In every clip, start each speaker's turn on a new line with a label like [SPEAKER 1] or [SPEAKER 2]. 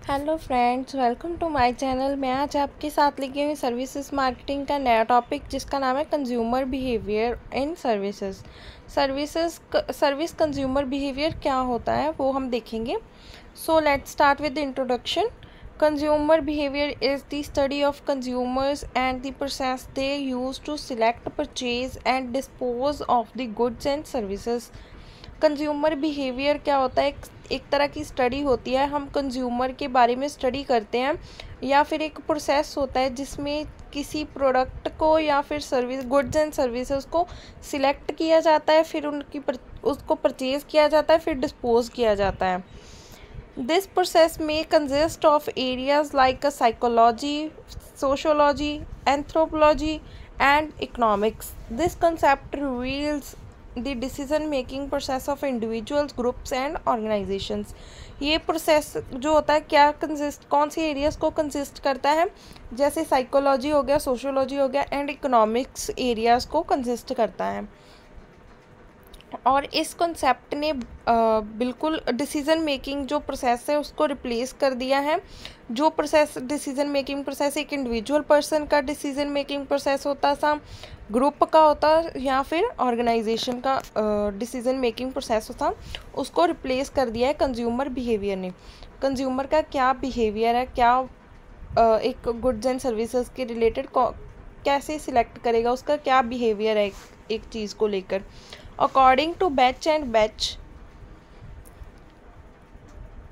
[SPEAKER 1] Hello friends, welcome to my channel. मैं आज आपके साथ लेके हुई सर्विसेज मार्केटिंग का नया टॉपिक जिसका नाम है consumer behaviour in services. Service consumer behaviour क्या होता है वो हम देखेंगे। So let's start with the introduction. Consumer behaviour is the study of consumers and the process they use to select, purchase and dispose of the goods and services. Consumer behaviour क्या होता है? एक तरह की स्टडी होती है, हम consumer के बारे में स्टडी करते हैं, या फिर एक प्रोसेस होता है जिसमें किसी प्रोडक्ट को या फिर सर्विस, गुड्स एंड सर्विसेज को सिलेक्ट किया जाता है, फिर उसको परचेज किया जाता है, फिर डिस्पोज किया जाता है। दिस प्रोसेस में consist of areas like psychology, sociology, anthropology and economics. This concept reveals the decision making process of individuals, groups and organisations. ये प्रोसेस जो होता है क्या कौन सी एरियाज़ को कंसिस्ट करता है? जैसे साइकोलॉजी हो गया, सोशोलॉजी हो गया एंड इकोनॉमिक्स एरियाज़ को कंसिस्ट करता है। और इस कॉन्सेप्ट ने बिल्कुल डिसीज़न मेकिंग जो प्रोसेस है उसको रिप्लेस कर दिया है। जो प्रोसेस डिसीज़न मेकिंग प्रोसेस एक इंडिविजुअल पर्सन का डिसीज़न मेकिंग प्रोसेस होता था, ग्रुप का होता या फिर ऑर्गेनाइजेशन का डिसीज़न मेकिंग प्रोसेस होता, उसको रिप्लेस कर दिया है कंज्यूमर बिहेवियर ने। कंज्यूमर का क्या बिहेवियर है, क्या एक गुड्स एंड सर्विसेज के रिलेटेड कैसे सिलेक्ट करेगा, उसका क्या बिहेवियर है एक चीज़ को लेकर। According to Batch and Batch,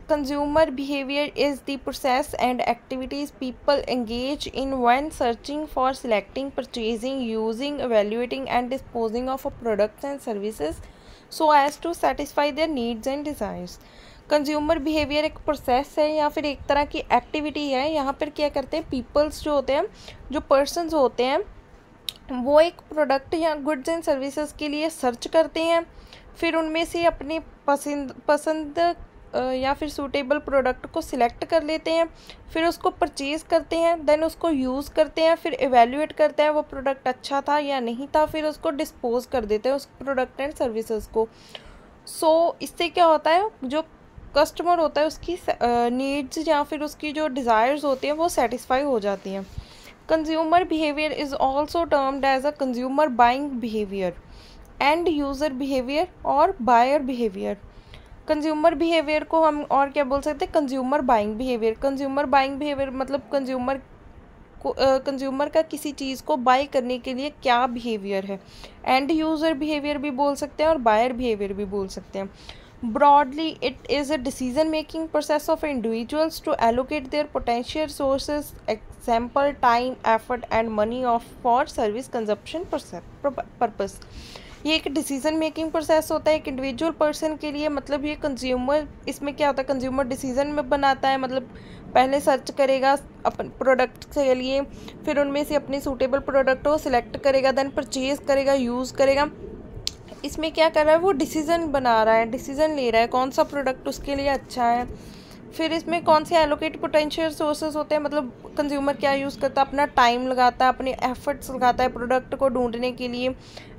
[SPEAKER 1] consumer behavior is the process and activities people engage in when searching for, selecting, purchasing, using, evaluating and disposing of products and services so as to satisfy their needs and desires. Consumer behaviour एक process है या फिर एक तरह की activity है। यहाँ पर क्या करते हैं, पीपल्स जो होते हैं, जो पर्सन्स होते हैं, वो एक प्रोडक्ट या गुड्स एंड सर्विसेज के लिए सर्च करते हैं, फिर उनमें से अपने पसंद या फिर सूटेबल प्रोडक्ट को सिलेक्ट कर लेते हैं, फिर उसको परचेज़ करते हैं, देन उसको यूज़ करते हैं, फिर एवेल्यूएट करते हैं वो प्रोडक्ट अच्छा था या नहीं था, फिर उसको डिस्पोज कर देते हैं उस प्रोडक्ट एंड सर्विसेज को। इससे क्या होता है, जो कस्टमर होता है उसकी नीड्स या फिर उसकी जो डिज़ायर्स होती हैं वो सेटिस्फाई हो जाती हैं। Consumer behavior is also termed as a consumer buying behavior, end user behavior और buyer behavior। कंज्यूमर बिहेवियर को हम और क्या बोल सकते हैं, consumer buying behaviour. Consumer buying behaviour मतलब कंज्यूमर का किसी चीज़ को बाय करने के लिए क्या बिहेवियर है। एंड यूज़र बिहेवियर भी बोल सकते हैं और बायर बिहेवियर भी बोल सकते हैं। Broadly, it is a decision-making process of individuals to allocate their potential resources, example, time, effort, and money for service consumption purpose। ये एक डिसीजन मेकिंग प्रोसेस होता है एक इंडिविजुअल पर्सन के लिए। मतलब ये कंज्यूमर, इसमें क्या होता है, कंज्यूमर डिसीजन में बनाता है, मतलब पहले सर्च करेगा अपन प्रोडक्ट के लिए, फिर उनमें से अपनी सूटेबल प्रोडक्ट को सिलेक्ट करेगा, देन परचेज करेगा, यूज़ करेगा। इसमें क्या कर रहा है, वो डिसीज़न बना रहा है, डिसीज़न ले रहा है कौन सा प्रोडक्ट उसके लिए अच्छा है। फिर इसमें कौन से एलोकेट पोटेंशियल सोर्सेज होते हैं, मतलब कंज्यूमर क्या यूज़ करता है, अपना टाइम लगाता है, अपने एफर्ट्स लगाता है प्रोडक्ट को ढूंढने के लिए,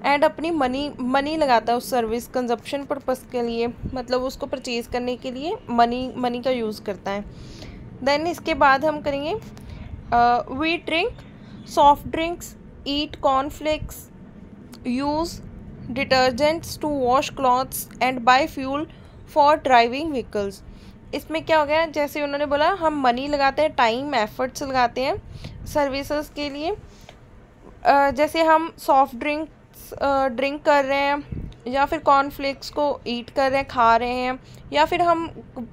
[SPEAKER 1] एंड अपनी मनी लगाता है उस सर्विस कंजप्शन पर्पस के लिए, मतलब उसको परचेज़ करने के लिए मनी का यूज़ करता है। देन इसके बाद हम करेंगे we drink soft drinks, eat cornflakes, use detergents to wash clothes and buy fuel for driving vehicles. इसमें क्या हो गया, जैसे उन्होंने बोला हम मनी लगाते हैं, टाइम एफर्ट्स लगाते हैं सर्विसेज के लिए। जैसे हम सॉफ्ट ड्रिंक कर रहे हैं, या फिर कॉर्नफ्लेक्स को ईट कर रहे हैं, खा रहे हैं, या फिर हम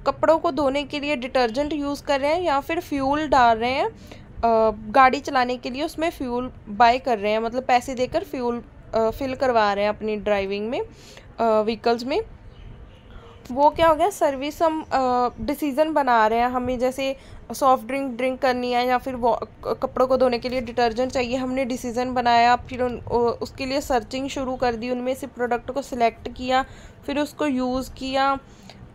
[SPEAKER 1] कपड़ों को धोने के लिए डिटर्जेंट यूज़ कर रहे हैं, या फिर फ्यूल डाल रहे हैं गाड़ी चलाने के लिए, उसमें फ्यूल बाय कर रहे हैं, मतलब पैसे देकर फ्यूल फिल करवा रहे हैं अपनी ड्राइविंग में, व्हीकल्स में। वो क्या हो गया, सर्विस हम डिसीज़न बना रहे हैं, हमें जैसे सॉफ्ट ड्रिंक करनी है या फिर वो कपड़ों को धोने के लिए डिटर्जेंट चाहिए, हमने डिसीज़न बनाया, फिर उसके लिए सर्चिंग शुरू कर दी, उनमें से प्रोडक्ट को सिलेक्ट किया, फिर उसको यूज़ किया,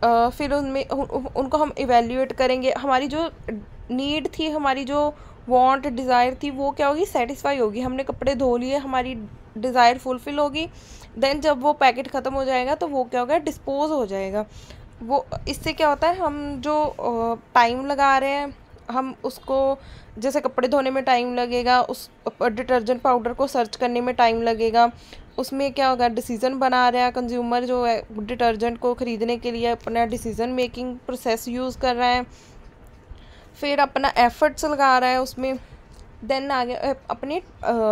[SPEAKER 1] फिर उनको हम इवेल्यूएट करेंगे। हमारी जो नीड थी, हमारी जो वांट डिज़ायर थी, वो क्या होगी, सेटिस्फाई होगी। हमने कपड़े धो लिए, हमारी डिज़ायर फुलफ़िल होगी। देन जब वो पैकेट ख़त्म हो जाएगा तो वो क्या होगा, डिस्पोज हो जाएगा। वो इससे क्या होता है, हम जो टाइम लगा रहे हैं, हम उसको, जैसे कपड़े धोने में टाइम लगेगा, उस डिटर्जेंट पाउडर को सर्च करने में टाइम लगेगा, उसमें क्या होगा, डिसीज़न बना रहा है कंज्यूमर जो है डिटर्जेंट को ख़रीदने के लिए, अपना डिसीज़न मेकिंग प्रोसेस यूज़ कर रहा है, फिर अपना एफर्ट्स लगा रहा है उसमें, देन आगे अपने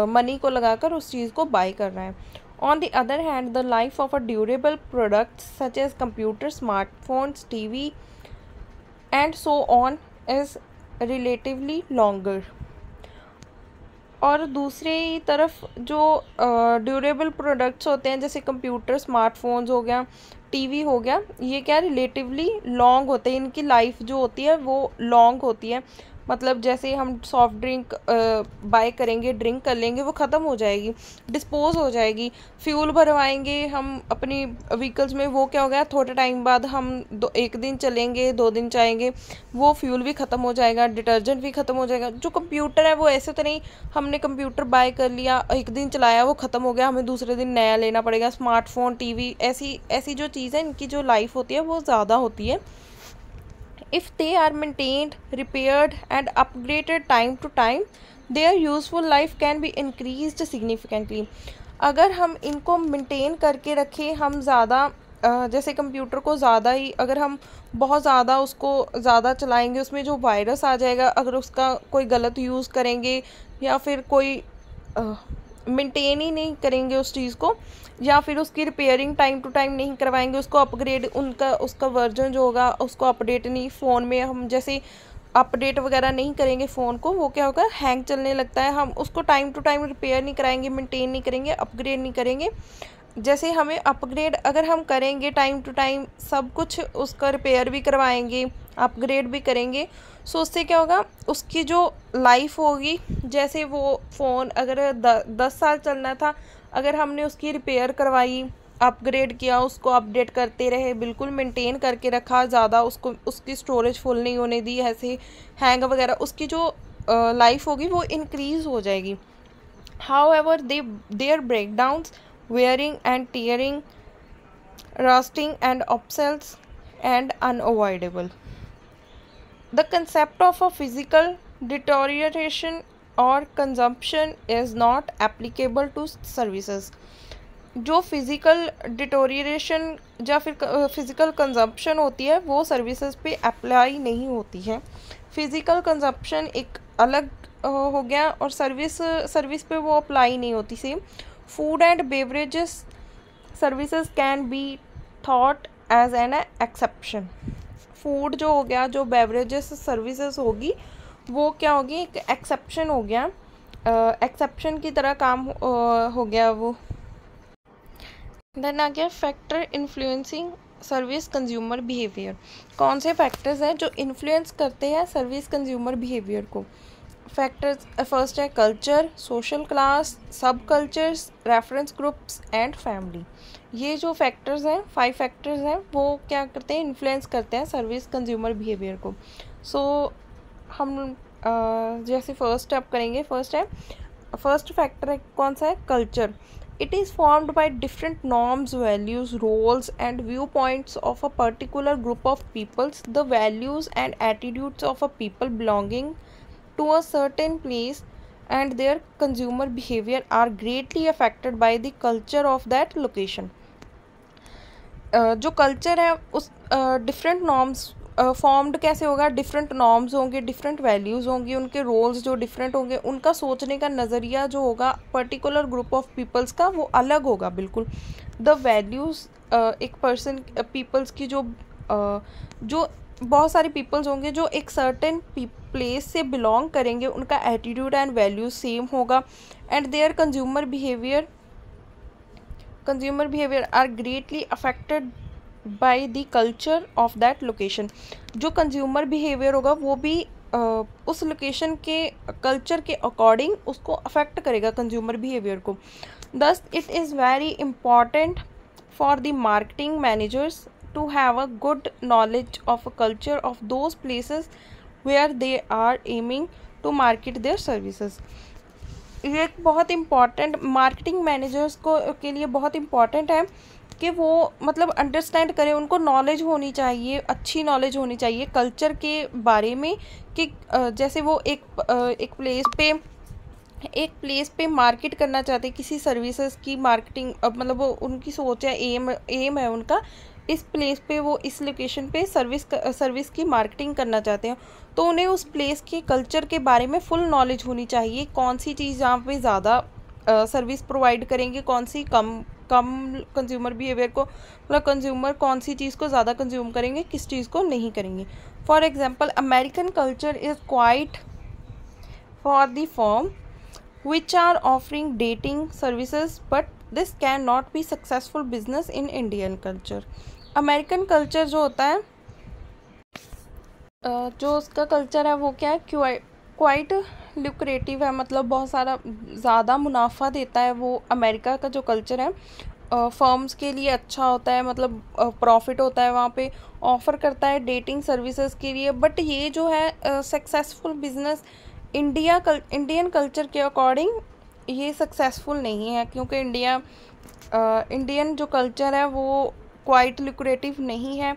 [SPEAKER 1] मनी को लगाकर उस चीज़ को बाय कर रहा है. On the other hand, the life of a durable product such as computer, smartphones, TV and so on is relatively longer. और दूसरी तरफ जो ड्यूरेबल प्रोडक्ट्स होते हैं, जैसे कंप्यूटर, स्मार्टफोन्स हो गया, टीवी हो गया, ये क्या रिलेटिवली लॉन्ग होते हैं, इनकी लाइफ जो होती है वो लॉन्ग होती है. मतलब जैसे हम सॉफ्ट ड्रिंक बाय करेंगे, ड्रिंक कर लेंगे, वो ख़त्म हो जाएगी, डिस्पोज हो जाएगी. फ्यूल भरवाएंगे हम अपनी व्हीकल्स में, वो क्या हो गया, थोड़े टाइम बाद हम एक दिन चलेंगे, 2 दिन जाएंगे, वो फ्यूल भी ख़त्म हो जाएगा, डिटर्जेंट भी ख़त्म हो जाएगा. जो कंप्यूटर है वो ऐसे तो नहीं, हमने कंप्यूटर बाय कर लिया, एक दिन चलाया, वो ख़त्म हो गया, हमें दूसरे दिन नया लेना पड़ेगा. स्मार्टफोन, टीवी, ऐसी ऐसी जो चीज़ें, इनकी जो लाइफ होती है वो ज़्यादा होती है. If they are maintained, repaired and upgraded time to time, their useful life can be increased significantly. अगर हम इनको मेंटेन करके रखें, हम ज़्यादा जैसे कंप्यूटर को ज़्यादा ही, अगर हम बहुत ज़्यादा उसको ज़्यादा चलाएंगे, उसमें जो वायरस आ जाएगा, अगर उसका कोई गलत यूज़ करेंगे या फिर कोई मेंटेन ही नहीं करेंगे उस चीज़ को, या फिर उसकी रिपेयरिंग टाइम टू टाइम नहीं करवाएंगे, उसको अपग्रेड, उसका वर्जन जो होगा उसको अपडेट नहीं, फ़ोन में हम जैसे अपडेट वगैरह नहीं करेंगे फ़ोन को, वो क्या होगा, हैंग चलने लगता है. हम उसको टाइम टू टाइम रिपेयर नहीं कराएंगे, मेंटेन नहीं करेंगे, अपग्रेड नहीं करेंगे. जैसे हमें अपग्रेड अगर हम करेंगे टाइम टू टाइम, सब कुछ उसका रिपेयर भी करवाएंगे, अपग्रेड भी करेंगे, सो उससे क्या होगा, उसकी जो लाइफ होगी, जैसे वो फ़ोन अगर 10 साल चलना था, अगर हमने उसकी रिपेयर करवाई, अपग्रेड किया, उसको अपडेट करते रहे, बिल्कुल मेंटेन करके रखा, ज़्यादा उसको, उसकी स्टोरेज फुल नहीं होने दी, ऐसे हैंग वगैरह, उसकी जो लाइफ होगी वो इंक्रीज़ हो जाएगी. However their breakdowns, wearing and tearing, rusting and obsolescence and unavoidable. The concept of a physical deterioration or consumption is not applicable to services. जो फिज़िकल डिटोरिएशन या फिर फिज़िकल कंजप्शन होती है वो सर्विसेज पे अप्लाई नहीं होती है. फिज़िकल कंजप्शन एक अलग हो गया, और सर्विस पे वो अप्लाई नहीं होती. Same food and beverages services can be thought as an exception. Food जो हो गया, जो बेवरेजेस सर्विसेज होगी, वो क्या होगी, एक एक्सेप्शन हो गया, एक्सेप्शन की तरह काम हो गया वो. देन आ गया factor influencing service consumer behaviour. कौन से फैक्टर्स हैं जो इन्फ्लुएंस करते हैं सर्विस कंज्यूमर बिहेवियर को. फैक्टर्स फर्स्ट है कल्चर, सोशल क्लास, सब cultures, reference groups and family. ये जो फैक्टर्स हैं, 5 फैक्टर्स हैं, वो क्या करते हैं, इन्फ्लुएंस करते हैं सर्विस कंज्यूमर बिहेवियर को. सो हम जैसे फर्स्ट अब करेंगे. फर्स्ट फैक्टर है कौन सा है, culture. It is formed by different norms, values, roles and view points of a particular group of peoples. The values and attitudes of a people belonging to a certain place and their consumer behavior are greatly affected by the culture of that location. जो culture है उस different norms formed कैसे होगा, different norms होंगे, different values होंगी, उनके roles जो different होंगे, उनका सोचने का नज़रिया जो होगा पर्टिकुलर ग्रुप ऑफ पीपल्स का वो अलग होगा बिल्कुल. द वैल्यूज़ एक पर्सन पीपल्स की जो बहुत सारे पीपल्स होंगे जो एक सर्टेन प्लेस से बिलोंग करेंगे, उनका एटीट्यूड एंड वैल्यूज सेम होगा. And their consumer behaviour are greatly affected by the culture of that location. जो कंज्यूमर बिहेवियर होगा वो भी उस लोकेशन के कल्चर के अकॉर्डिंग उसको अफेक्ट करेगा कंज्यूमर बिहेवियर को. Thus it is very important for the marketing managers to have a good knowledge of a culture of those places where they are aiming to market their services. ये एक बहुत important marketing managers को के लिए बहुत important है कि वो मतलब अंडरस्टैंड करें, उनको नॉलेज होनी चाहिए, अच्छी नॉलेज होनी चाहिए कल्चर के बारे में कि जैसे वो एक प्लेस पे मार्केट करना चाहते हैं किसी सर्विसेज की मार्केटिंग, मतलब वो उनकी सोच है, एम है उनका, इस प्लेस पे वो इस लोकेशन पे सर्विस की मार्केटिंग करना चाहते हैं, तो उन्हें उस प्लेस के कल्चर के बारे में फुल नॉलेज होनी चाहिए, कौन सी चीज़ यहाँ पे ज़्यादा सर्विस प्रोवाइड करेंगे, कौन सी कम कंज्यूमर बिहेवियर को, मतलब कंज्यूमर कौन सी चीज़ को ज़्यादा कंज्यूम करेंगे, किस चीज़ को नहीं करेंगे. For example, American culture is quiet for the firm which are offering dating services, but this cannot be successful business in Indian culture. American culture जो होता है, जो उसका कल्चर है वो क्या है, क्वाइट लुक्रेटिव है, मतलब बहुत सारा ज़्यादा मुनाफा देता है. वो अमेरिका का जो कल्चर है फर्म्स के लिए अच्छा होता है, मतलब प्रॉफिट होता है वहाँ पे, ऑफ़र करता है डेटिंग सर्विसेज के लिए. बट ये जो है सक्सेसफुल बिजनेस इंडियन कल्चर के अकॉर्डिंग ये सक्सेसफुल नहीं है, क्योंकि इंडियन जो कल्चर है वो क्वाइट लुक्रेटिव नहीं है.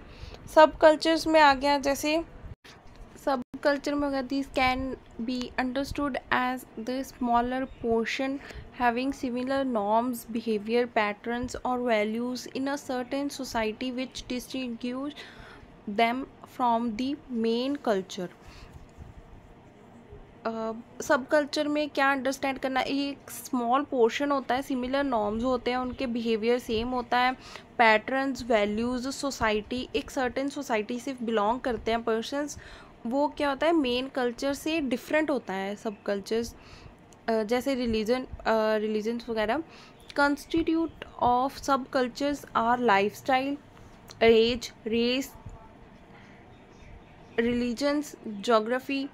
[SPEAKER 1] सब कल्चर्स में आ गया, जैसे सब कल्चर में अगर this can be understood as the smaller portion having similar norms, behavior patterns or values in a certain society which distinguish them from the main culture. सब कल्चर में क्या अंडरस्टैंड करना, ये एक स्मॉल पोर्शन होता है, सिमिलर नॉर्म्स होते हैं, उनके बिहेवियर सेम होता है, पैटर्न्स, वैल्यूज़, सोसाइटी, एक सर्टेन सोसाइटी से बिलोंग करते हैं पर्सन्स, वो क्या होता है मेन कल्चर से डिफरेंट होता है. सब कल्चर्स जैसे रिलीजन्स वगैरह. Constitute of sub cultures are lifestyle, age, race, religions, geography.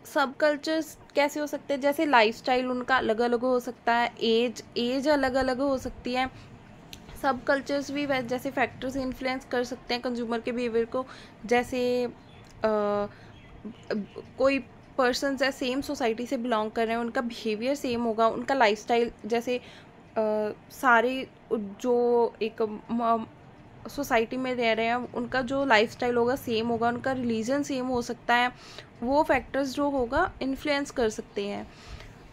[SPEAKER 1] Sub cultures कैसे हो सकते हैं, जैसे लाइफस्टाइल उनका अलग अलग हो सकता है, एज अलग अलग हो सकती है. सब कल्चर्स भी जैसे फैक्टर्स इन्फ्लुएंस कर सकते हैं कंज्यूमर के बिहेवियर को, जैसे कोई पर्सन्स है सेम सोसाइटी से बिलोंग कर रहे हैं, उनका बिहेवियर सेम होगा, उनका लाइफस्टाइल, जैसे सारे जो एक सोसाइटी में रह रहे हैं उनका जो लाइफस्टाइल होगा सेम होगा, उनका रिलीजन सेम हो सकता है, वो फैक्टर्स जो होगा इन्फ्लुएंस कर सकते हैं.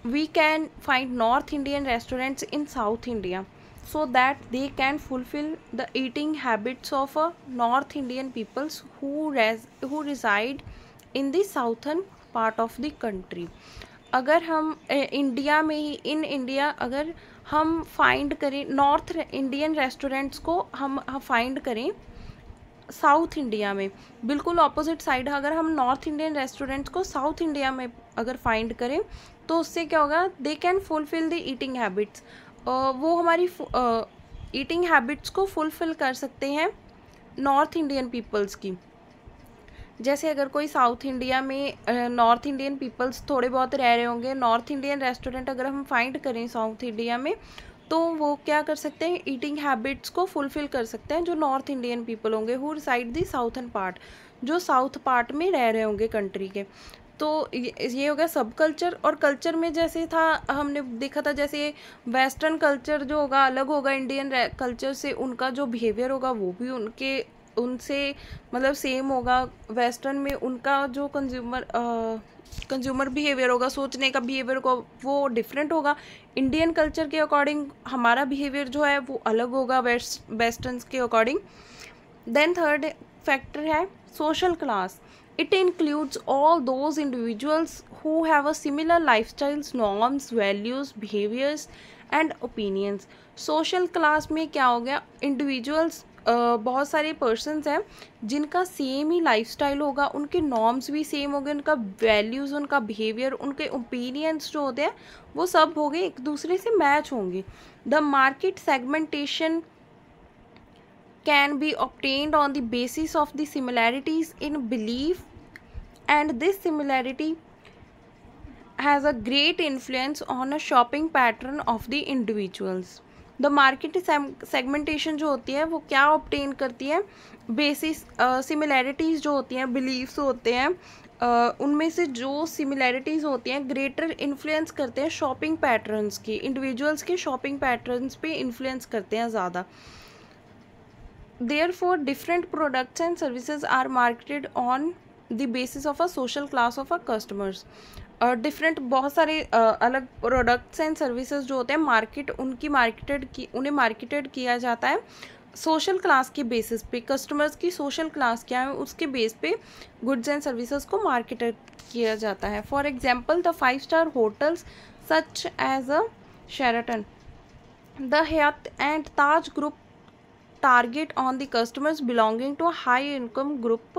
[SPEAKER 1] We can find north Indian restaurants in south India so that they can fulfill the eating habits of a North Indian peoples who reside in the southern part of the country. अगर हम India में ही in India अगर हम find करें north Indian restaurants को, हम find करें south India में, बिल्कुल ऑपोजिट साइड, अगर हम नॉर्थ इंडियन रेस्टोरेंट्स को साउथ इंडिया में अगर फाइंड करें तो उससे क्या होगा, they can fulfil the eating habits, वो हमारी ईटिंग हैबिट्स को फुलफ़िल कर सकते हैं नॉर्थ इंडियन पीपल्स की. जैसे अगर कोई साउथ इंडिया में नॉर्थ इंडियन पीपल्स थोड़े बहुत रह रहे होंगे, नॉर्थ इंडियन रेस्टोरेंट अगर हम फाइंड करें साउथ इंडिया में, तो वो क्या कर सकते हैं, ईटिंग हैबिट्स को फुलफ़िल कर सकते हैं जो नॉर्थ इंडियन पीपल होंगे who reside the southern part, जो साउथ पार्ट में रह रहे होंगे कंट्री के. तो ये हो गया सब कल्चर. और कल्चर में जैसे था हमने देखा था, जैसे वेस्टर्न कल्चर जो होगा अलग होगा इंडियन कल्चर से, उनका जो बिहेवियर होगा वो भी उनसे मतलब सेम होगा. वेस्टर्न में उनका जो कंज्यूमर बिहेवियर होगा, सोचने का बिहेवियर होगा, वो डिफरेंट होगा. इंडियन कल्चर के अकॉर्डिंग हमारा बिहेवियर जो है वो अलग होगा वेस्टर्न के अकॉर्डिंग. देन थर्ड फैक्टर है social class. It includes all those individuals who have a similar lifestyles, norms, values, behaviors and opinions. Social class में क्या हो गया, individuals बहुत सारे persons हैं जिनका सेम ही लाइफस्टाइल होगा, उनके नॉर्म्स भी सेम होंगे, उनका वैल्यूज़, उनका बिहेवियर, उनके ओपिनियंस जो होते हैं वो सब होंगे एक दूसरे से मैच होंगे. The market segmentation can be obtained on the basis of the similarities in belief, and this similarity has a great influence on a shopping pattern of the individuals. The market segmentation जो होती है वो क्या obtain करती है, basis similarities जो होती हैं, beliefs होते हैं, उनमें से जो सिमिलैरिटीज़ होती हैं ग्रेटर इन्फ्लुएंस करते हैं शॉपिंग पैटर्न्स की, इंडिविजुअल्स के शॉपिंग पैटर्न्स पे इन्फ्लुएंस करते हैं ज़्यादा. Therefore, different products and services are marketed on the basis of a social class of a customers. Different बहुत सारे अलग प्रोडक्ट्स एंड सर्विसेज जो होते हैं उन्हें मार्केटेड किया जाता है सोशल क्लास के बेसिस पे. कस्टमर्स की सोशल क्लास क्या है उसके बेस पे गुड्स एंड सर्विसेज को मार्केटेड किया जाता है. For example the 5-star hotels such as a Sheraton, the Hyatt and Taj group target on the customers belonging to a high income group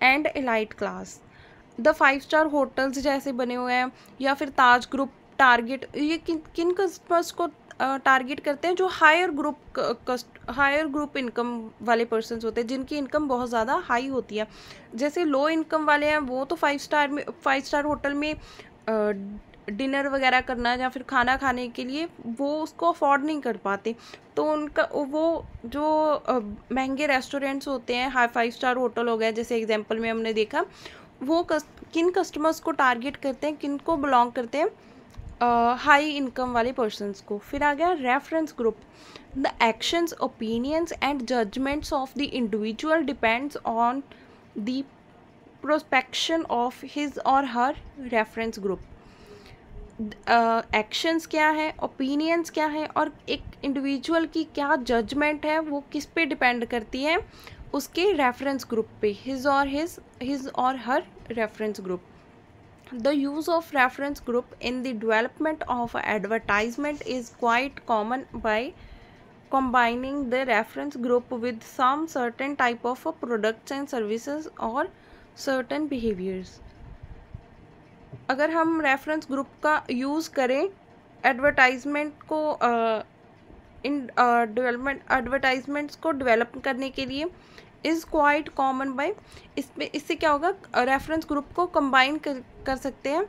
[SPEAKER 1] and elite class. The 5-star hotels जैसे बने हुए हैं या फिर ताज ग्रुप टारगेट, ये किन customers को target करते हैं जो हायर ग्रुप इनकम वाले पर्सनस होते हैं जिनकी इनकम बहुत ज़्यादा हाई होती है. जैसे लो इनकम वाले हैं वो तो 5-star होटल में डिनर वगैरह करना या फिर खाना खाने के लिए वो उसको अफोर्ड नहीं कर पाते. तो उनका वो जो महंगे रेस्टोरेंट्स होते हैं, 5-star होटल हो गया जैसे एग्जांपल में हमने देखा, वो किन कस्टमर्स को टारगेट करते हैं, किन को बिलोंग करते हैं, हाई इनकम वाले पर्सनस को. फिर आ गया reference group. The actions, opinions and judgments of the individual depends on the prospection of his और हर रेफरेंस ग्रुप. एक्शंस क्या है, ओपिनियंस क्या है और एक इंडिविजुअल की क्या जजमेंट है वो किस पे डिपेंड करती है, उसके रेफरेंस ग्रुप पे, हिज और her reference group. The use of reference group in the development of advertisement is quite common by combining the reference group with some certain type of products and services or certain behaviors. अगर हम reference group का use करें advertisement को advertisements को develop करने के लिए is quite common bye, इससे क्या होगा, रेफरेंस ग्रुप को कंबाइन कर सकते हैं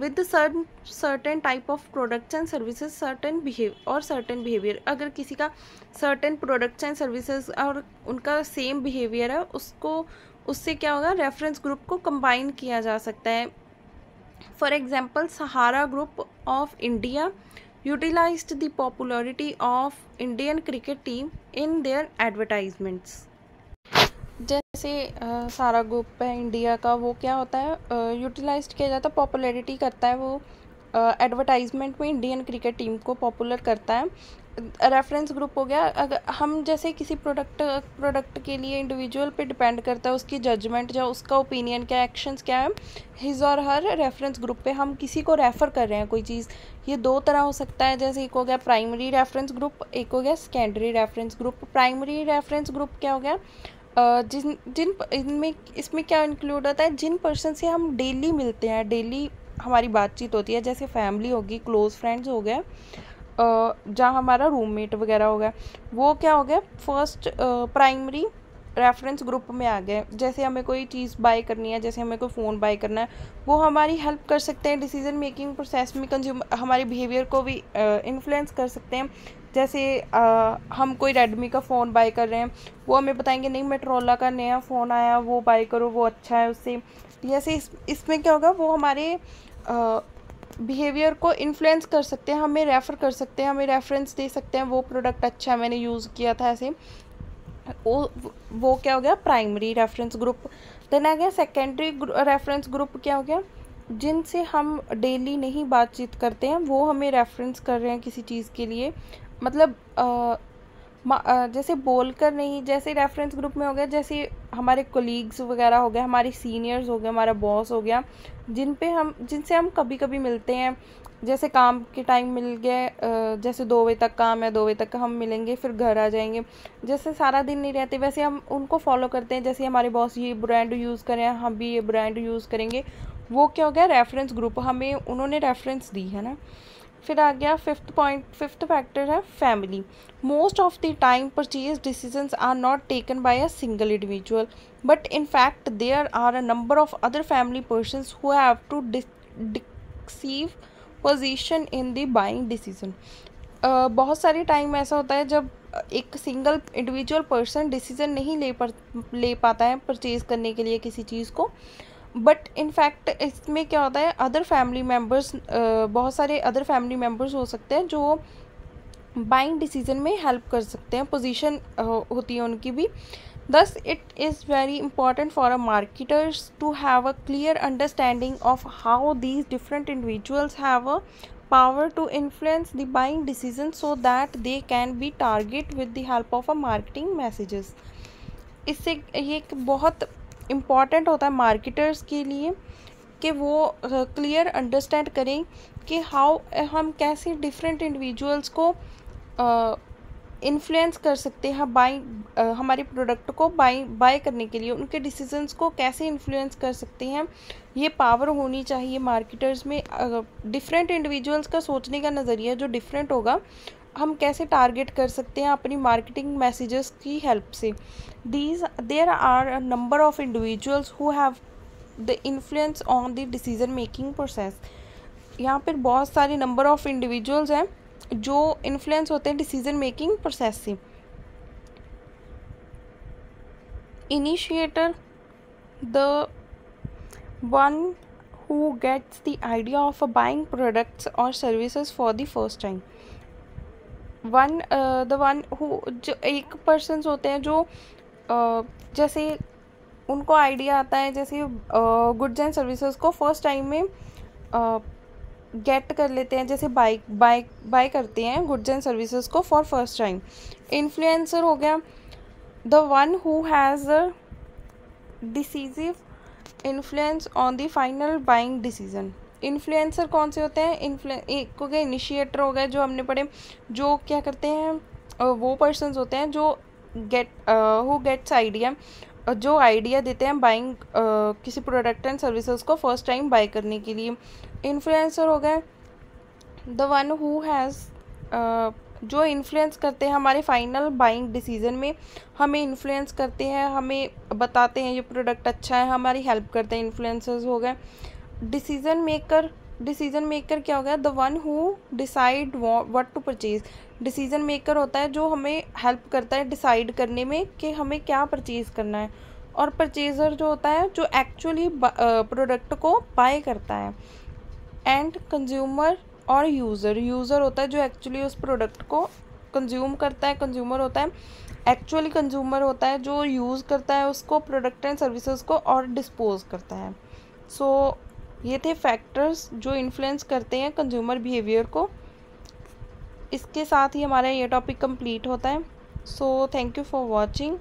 [SPEAKER 1] with certain type of products and services certain behaviour. अगर किसी का सर्टेन प्रोडक्ट्स एंड सर्विसेज और उनका सेम बिहेवियर है उससे क्या होगा, रेफरेंस ग्रुप को कंबाइन किया जा सकता है. For example, Sahara Group of India utilized the popularity of Indian cricket team in their advertisements. जैसे सारा ग्रुप है इंडिया का, वो क्या होता है, यूटिलाइज किया जाता है, पॉपुलैरिटी करता है, वो एडवर्टाइजमेंट में इंडियन क्रिकेट टीम को पॉपुलर करता है. रेफरेंस ग्रुप हो गया. अगर हम जैसे किसी प्रोडक्ट के लिए इंडिविजुअल पे डिपेंड करता है उसकी जजमेंट, जो उसका ओपिनियन क्या, एक्शंस क्या है, हिज और हर रेफरेंस ग्रुप पे हम किसी को रेफ़र कर रहे हैं कोई चीज़. ये दो तरह हो सकता है, जैसे एक हो गया प्राइमरी रेफरेंस ग्रुप, एक हो गया secondary reference group. Primary reference group क्या हो गया, इसमें क्या इंक्लूड होता है, जिन पर्सन से हम डेली मिलते हैं, डेली हमारी बातचीत होती है, जैसे फैमिली होगी, क्लोज फ्रेंड्स हो गए, जहाँ हमारा रूममेट वगैरह हो गया, वो क्या हो गया फर्स्ट प्राइमरी रेफरेंस ग्रुप में आ गए. जैसे हमें कोई चीज़ बाय करनी है, जैसे हमें कोई फ़ोन बाय करना है, वो हमारी हेल्प कर सकते हैं डिसीजन मेकिंग प्रोसेस में, हमारे बिहेवियर को भी इन्फ्लुएंस कर सकते हैं. जैसे हम कोई रेडमी का फ़ोन बाय कर रहे हैं, वो हमें बताएंगे नहीं मेट्रोला का नया फ़ोन आया वो बाय करो, वो अच्छा है उससे. जैसे इसमें क्या होगा, वो हमारे बिहेवियर को इन्फ्लुएंस कर सकते हैं, हमें रेफ़र कर सकते हैं, हमें रेफरेंस दे सकते हैं, वो प्रोडक्ट अच्छा है, मैंने यूज़ किया था ऐसे. वो क्या हो गया, प्राइमरी रेफरेंस ग्रुप. देन आ गया सेकेंडरी रेफरेंस ग्रुप. क्या हो गया, जिनसे हम डेली नहीं बातचीत करते हैं, वो हमें रेफरेंस कर रहे हैं किसी चीज़ के लिए, मतलब जैसे बोलकर नहीं. जैसे रेफरेंस ग्रुप में हो गया, जैसे हमारे कोलीग्स वगैरह हो गए, हमारे सीनियर्स हो गए, हमारा बॉस हो गया, जिनसे हम कभी कभी मिलते हैं, जैसे काम के टाइम मिल गए, जैसे 2 बजे तक काम है, 2 बजे तक हम मिलेंगे, फिर घर आ जाएंगे. जैसे सारा दिन नहीं रहते, वैसे हम उनको फॉलो करते हैं. जैसे हमारे बॉस ये ब्रांड यूज़ करें, हम भी ये ब्रांड यूज़ करेंगे. वो क्या हो गया, रेफरेंस ग्रुप, हमें उन्होंने रेफरेंस दी है ना. फिर आ गया फिफ्थ फैक्टर है family. Most of the time purchase decisions are not taken by a single individual, but in fact there are a number of other family persons who have to decisive position in the buying decision. बहुत सारी time ऐसा होता है जब एक single individual person decision नहीं ले पाता है परचेज़ करने के लिए किसी चीज़ को, बट इनफैक्ट इसमें क्या होता है, अदर फैमिली मेम्बर्स, बहुत सारे अदर फैमिली मेम्बर्स हो सकते हैं जो बाइंग डिसीजन में हेल्प कर सकते हैं, पोजीशन होती है उनकी भी. Thus, it is very important for a marketers to have a clear understanding of how these different individuals have a power to influence the buying decision so that they can be targeted with the help of a marketing messages. इससे ये एक बहुत important होता है marketers के लिए कि वो क्लियर अंडरस्टैंड करें कि हाउ हम कैसे डिफरेंट इंडिविजुअल्स को इन्फ्लुएंस कर सकते हैं हमारे प्रोडक्ट को बाय करने के लिए, उनके डिसीजंस को कैसे इन्फ्लुएंस कर सकते हैं. ये पावर होनी चाहिए मार्केटर्स में. डिफरेंट इंडिविजुअल्स का सोचने का नज़रिया जो डिफरेंट होगा, हम कैसे टारगेट कर सकते हैं अपनी मार्केटिंग मैसेजेस की हेल्प से. There are a number of individuals who have the influence on the decision making process. यहाँ पर बहुत सारे नंबर ऑफ इंडिविजुअल्स हैं जो इन्फ्लुएंस होते हैं डिसीजन मेकिंग प्रोसेस से. Initiator, the one who gets the idea of a buying products और services for the first time. The one who, जो एक पर्सन्स होते हैं जो जैसे उनको आइडिया आता है, जैसे गुड्स एंड सर्विसेज को फर्स्ट टाइम में गेट कर लेते हैं, जैसे बाय करते हैं गुड्स एंड सर्विसेज को फॉर फर्स्ट टाइम. इन्फ्लुएंसर हो गया the one who has a decisive influence on the final buying decision. Influencer कौन से होते हैं? एक हो गया इनिशिएटर हो गया जो हमने पढ़े, जो क्या करते हैं, वो पर्सन्स होते हैं जो हु गेट्स आइडिया, जो आइडिया देते हैं बाइंग किसी प्रोडक्ट एंड सर्विसेज को फर्स्ट टाइम बाय करने के लिए. इन्फ्लुएंसर हो गए द वन हु हैज़, जो इन्फ्लुएंस करते हैं हमारे फाइनल बाइंग डिसीजन में, हमें इन्फ्लुएंस करते हैं, हमें बताते हैं ये प्रोडक्ट अच्छा है, हमारी हेल्प करते हैं. इन्फ्लुएंसर्स हो गए. डिसीजन मेकर क्या हो गया? The one who decide what to purchase. Decision maker होता है जो हमें हेल्प करता है डिसाइड करने में कि हमें क्या परचेज़ करना है. और परचेज़र जो होता है जो एक्चुअली प्रोडक्ट को बाय करता है. एंड कंज्यूमर और यूज़र होता है जो एक्चुअली उस प्रोडक्ट को कंज्यूम करता है. कंज्यूमर होता है एक्चुअली कंज्यूमर होता है जो यूज़ करता है उसको, प्रोडक्ट एंड सर्विसेज को, और डिस्पोज करता है. सो ये थे फैक्टर्स जो इन्फ्लुएंस करते हैं कंज्यूमर बिहेवियर को. इसके साथ ही हमारा ये टॉपिक कंप्लीट होता है. So thank you for watching.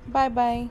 [SPEAKER 1] Bye bye.